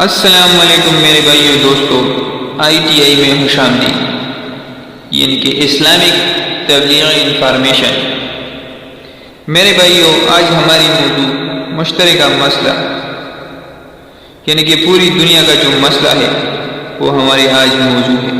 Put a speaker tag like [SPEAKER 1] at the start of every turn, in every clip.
[SPEAKER 1] السلام علیکم میرے بھائیو دوستو، ITI میں خوش آمدید، یعنی کہ اسلامک تبلیغی انفارمیشن۔ میرے بھائیو، آج ہماری موضوع مشترکہ مسلہ، یعنی کہ پوری دنیا کا جو مسئلہ ہے وہ ہمارے آج موضوع ہے۔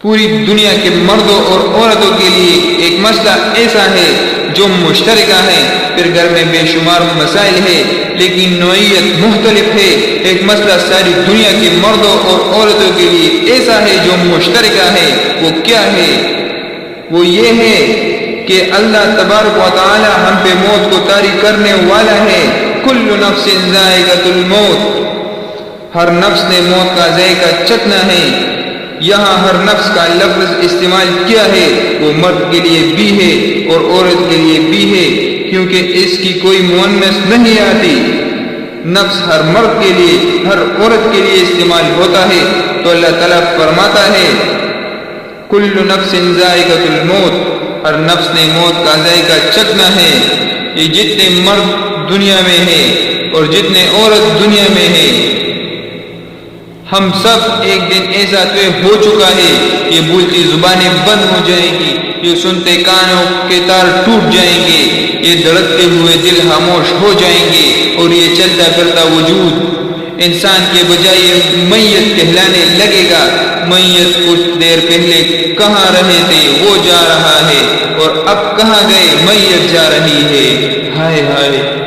[SPEAKER 1] پوری دنیا کے مردوں اور عورتوں کے لیے ایک مسئلہ ایسا ہے جو مشترکہ ہے، پھر گھر میں بے شمار مسائل ہے لیکن نوعیت مختلف ہے۔ ایک مسئلہ ساری دنیا کے مردوں اور عورتوں کے لیے ایسا ہے جو مشترکہ ہے، وہ کیا ہے؟ وہ یہ ہے کہ اللہ تبارک و تعالی ہم پہ موت کو طاری کرنے والا ہے۔ کل نفس ذائقۃ الموت، ہر نفس نے موت کا ذائقہ چکھنا ہے۔ یہاں ہر نفس کا لفظ استعمال کیا ہے، وہ مرد کے لیے بھی ہے اور عورت کے لیے بھی ہے، کیونکہ اس کی کوئی مؤنث نہیں آتی۔ نفس ہر مرد کے لیے، ہر عورت کے لیے استعمال ہوتا ہے، تو اللہ تعالیٰ فرماتا ہے کل نفس ذائقۃ الموت، ہر نفس نے موت کا ذائقہ چکھنا ہے۔ یہ جتنے مرد دنیا میں ہیں اور جتنے عورت دنیا میں ہیں، ہم سب ایک دن ایسا طے ہو چکا ہے، یہ بولتی زبانیں بند ہو جائیں گی، یہ سنتے کانوں کے تار ٹوٹ جائیں گے، یہ دھڑکتے ہوئے دل خاموش ہو جائیں گے، اور یہ چلتا پھرتا وجود انسان کے بجائے میت کہلانے لگے گا۔ میت کچھ دیر پہلے کہاں رہے تھے وہ جا رہا ہے، اور اب کہاں گئے میت جا رہی ہے۔ ہائے ہائے۔